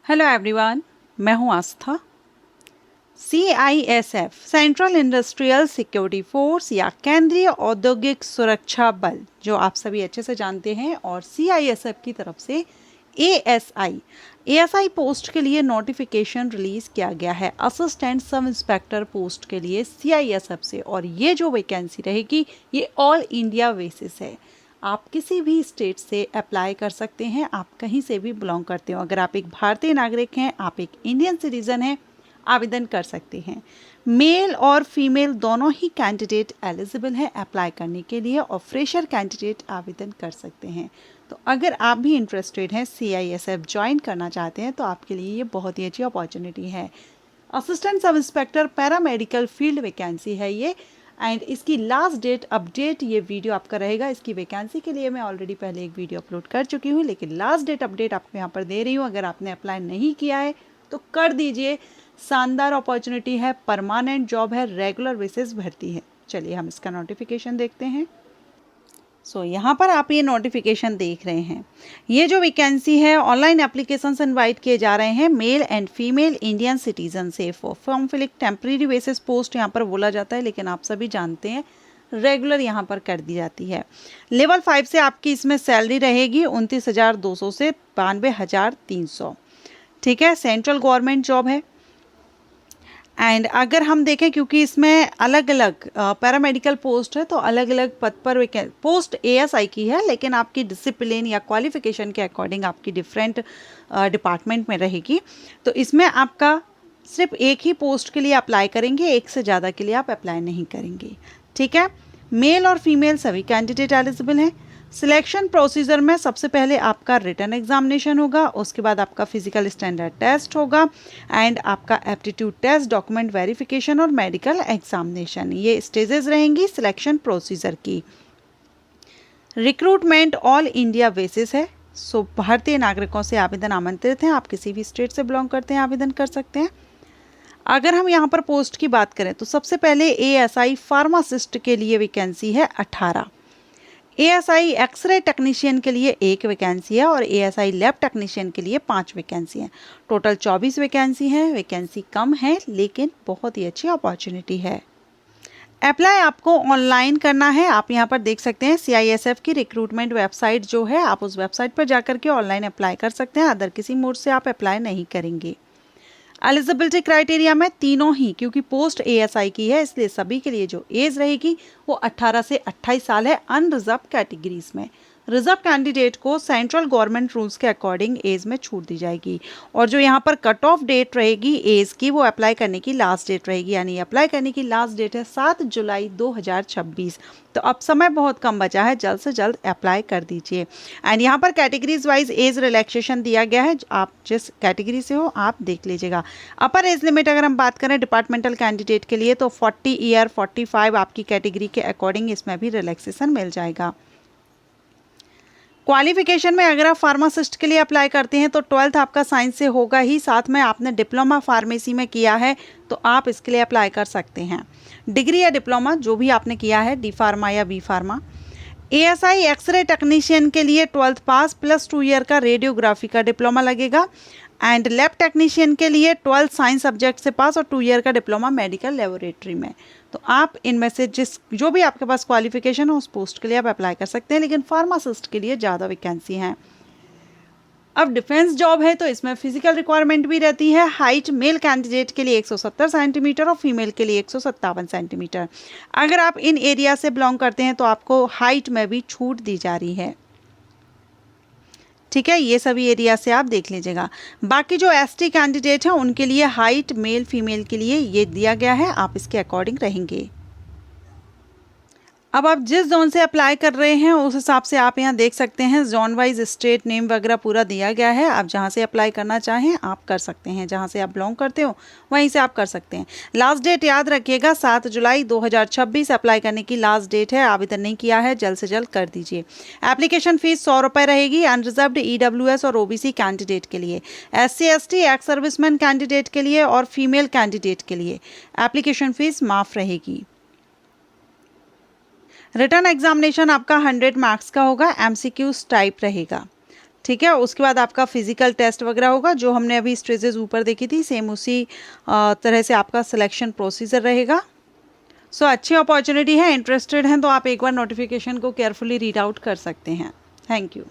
Hello everyone, मैं हूं आस्था। CISF central industrial security force या केंद्रीय औद्योगिक सुरक्षा बल, जो आप सभी अच्छे से जानते हैं, और CISF की तरफ से ASI पोस्ट के लिए नोटिफिकेशन रिलीज किया गया है असिस्टेंट सब इंस्पेक्टर पोस्ट के लिए CISF से। और ये जो वैकेंसी रहेगी ये ऑल इंडिया बेसिस है। आप किसी भी स्टेट से अप्लाई कर सकते हैं, आप कहीं से भी बिलोंग करते हो। अगर आप एक भारतीय नागरिक हैं, आप एक इंडियन सिटीजन हैं, आवेदन कर सकते हैं। मेल और फीमेल दोनों ही कैंडिडेट एलिजिबल हैं अप्लाई करने के लिए, और फ्रेशर कैंडिडेट आवेदन कर सकते हैं। तो अगर आप भी इंटरेस्टेड हैं, CISF ज्वाइन करना चाहते हैं, तो आपके लिए ये बहुत ही अच्छी अपॉर्चुनिटी है। Assistant sub inspector paramedical field vacancy है ये, एंड इसकी लास्ट डेट अपडेट ये वीडियो आपका रहेगा। इसकी वैकेंसी के लिए मैं ऑलरेडी पहले एक वीडियो अपलोड कर चुकी हूँ, लेकिन लास्ट डेट अपडेट आपको यहाँ पर दे रही हूँ। अगर आपने अप्लाई नहीं किया है तो कर दीजिए। शानदार अपॉर्चुनिटी है, परमानेंट जॉब है, रेगुलर बेसिस भर्ती है। चलिए हम इसका नोटिफिकेशन देखते हैं। यहाँ पर आप ये नोटिफिकेशन देख रहे हैं। ये जो वैकेंसी है, ऑनलाइन एप्लीकेशन से इनवाइट किए जा रहे हैं male and female Indian citizen से for form filling temporary basis post यहाँ पर बोला जाता है, लेकिन आप सभी जानते हैं रेगुलर यहाँ पर कर दी जाती है। लेवल 5 से आपकी इसमें सैलरी रहेगी 29,200 से 92,300। ठीक है, सेंट्रल गवर्नमेंट जॉब है। एंड अगर हम देखें, क्योंकि इसमें अलग अलग पैरामेडिकल पोस्ट है, तो अलग अलग पद पर पोस्ट ASI की है, लेकिन आपकी डिसिप्लिन या क्वालिफिकेशन के अकॉर्डिंग आपकी डिफरेंट डिपार्टमेंट में रहेगी। तो इसमें आपका सिर्फ एक ही पोस्ट के लिए अप्लाई करेंगे, एक से ज़्यादा के लिए आप अप्लाई नहीं करेंगे। ठीक है, मेल और फीमेल सभी कैंडिडेट एलिजिबल हैं। सिलेक्शन प्रोसीजर में सबसे पहले आपका रिटन एग्जामिनेशन होगा, उसके बाद आपका फिजिकल स्टैंडर्ड टेस्ट होगा, एंड आपका एप्टीट्यूड टेस्ट, डॉक्यूमेंट वेरिफिकेशन और मेडिकल एग्जामिनेशन। ये स्टेजेस रहेंगी सिलेक्शन प्रोसीजर की। रिक्रूटमेंट ऑल इंडिया बेसिस है। भारतीय नागरिकों से आवेदन आमंत्रित हैं। आप किसी भी स्टेट से बिलोंग करते हैं, आवेदन कर सकते हैं। अगर हम यहाँ पर पोस्ट की बात करें तो सबसे पहले ASI फार्मासिस्ट के लिए वैकेंसी है 18। ASI एक्सरे टेक्नीशियन के लिए 1 वैकेंसी है, और ASI लैब टेक्नीशियन के लिए 5 वैकेंसी हैं। टोटल 24 वैकेंसी हैं। वैकेंसी कम है, लेकिन बहुत ही अच्छी अपॉर्चुनिटी है। अप्लाई आपको ऑनलाइन करना है। आप यहाँ पर देख सकते हैं CISF की रिक्रूटमेंट वेबसाइट जो है, आप उस वेबसाइट पर जाकर के ऑनलाइन अप्लाई कर सकते हैं। अदर किसी मोड से आप अप्लाई नहीं करेंगे। एलिजिबिलिटी क्राइटेरिया में तीनों ही, क्योंकि पोस्ट ASI की है, इसलिए सभी के लिए जो एज रहेगी वो 18 से 28 साल है अनरिजर्व कैटेगरीज में। रिजर्व कैंडिडेट को सेंट्रल गवर्नमेंट रूल्स के अकॉर्डिंग एज में छूट दी जाएगी। और जो यहाँ पर कट ऑफ डेट रहेगी एज की, वो अप्लाई करने की लास्ट डेट रहेगी, यानी अप्लाई करने की लास्ट डेट है 7 जुलाई 2026। तो अब समय बहुत कम बचा है, जल्द से जल्द अप्लाई कर दीजिए। एंड यहाँ पर कैटेगरीज वाइज एज रिलैक्सेशन दिया गया है, आप जिस कैटेगरी से हो आप देख लीजिएगा। अपर एज लिमिट अगर हम बात करें डिपार्टमेंटल कैंडिडेट के लिए, तो 40 ईयर 45 आपकी कैटेगरी के अकॉर्डिंग इसमें भी रिलैक्सेशन मिल जाएगा। क्वालिफिकेशन में अगर आप फार्मासिस्ट के लिए अप्लाई करते हैं तो 12th आपका साइंस से होगा ही, साथ में आपने डिप्लोमा फार्मेसी में किया है तो आप इसके लिए अप्लाई कर सकते हैं। डिग्री या डिप्लोमा जो भी आपने किया है, D फार्मा या B pharma. ASI x-ray technician के लिए 12th पास प्लस 2 ईयर का रेडियोग्राफी का डिप्लोमा लगेगा। एंड लैब टेक्नीशियन के लिए 12th साइंस सब्जेक्ट से पास और 2 ईयर का डिप्लोमा मेडिकल लेबोरेटरी में। तो आप इनमें से जो भी आपके पास क्वालिफिकेशन हो उस पोस्ट के लिए आप अप्लाई कर सकते हैं, लेकिन फार्मासिस्ट के लिए ज़्यादा वैकेंसी हैं। अब डिफेंस जॉब है, तो इसमें फिजिकल रिक्वायरमेंट भी रहती है। हाइट मेल कैंडिडेट के लिए 170 सेंटीमीटर और फीमेल के लिए 157 सेंटीमीटर। अगर आप इन एरिया से बिलोंग करते हैं तो आपको हाइट में भी छूट दी जा रही है। ठीक है, ये सभी एरिया से आप देख लीजिएगा। बाकी जो ST कैंडिडेट हैं उनके लिए हाइट मेल फीमेल के लिए ये दिया गया है, आप इसके अकॉर्डिंग रहेंगे। अब आप जिस जोन से अप्लाई कर रहे हैं उस हिसाब से आप यहाँ देख सकते हैं, जोन वाइज स्टेट नेम वगैरह पूरा दिया गया है। आप जहाँ से अप्लाई करना चाहें आप कर सकते हैं, जहाँ से आप बिलोंग करते हो वहीं से आप कर सकते हैं। लास्ट डेट याद रखिएगा 7 जुलाई 2026 अप्लाई करने की लास्ट डेट है। आवेदन नहीं किया है जल्द से जल्द कर दीजिए। एप्लीकेशन फीस 100 रुपये रहेगी अनरिजर्व्ड EWS और OBC कैंडिडेट के लिए, SC ST ex serviceman candidate के लिए और फीमेल कैंडिडेट के लिए एप्लीकेशन फीस माफ़ रहेगी। रिटर्न एग्जामिनेशन आपका 100 मार्क्स का होगा, MCQs टाइप रहेगा। ठीक है। उसके बाद आपका फिजिकल टेस्ट वगैरह होगा, जो हमने अभी स्टेजेस ऊपर देखी थी सेम उसी तरह से आपका सिलेक्शन प्रोसीजर रहेगा। सो अच्छी अपॉर्चुनिटी है, इंटरेस्टेड हैं तो आप एक बार नोटिफिकेशन को केयरफुली रीड आउट कर सकते हैं। Thank you.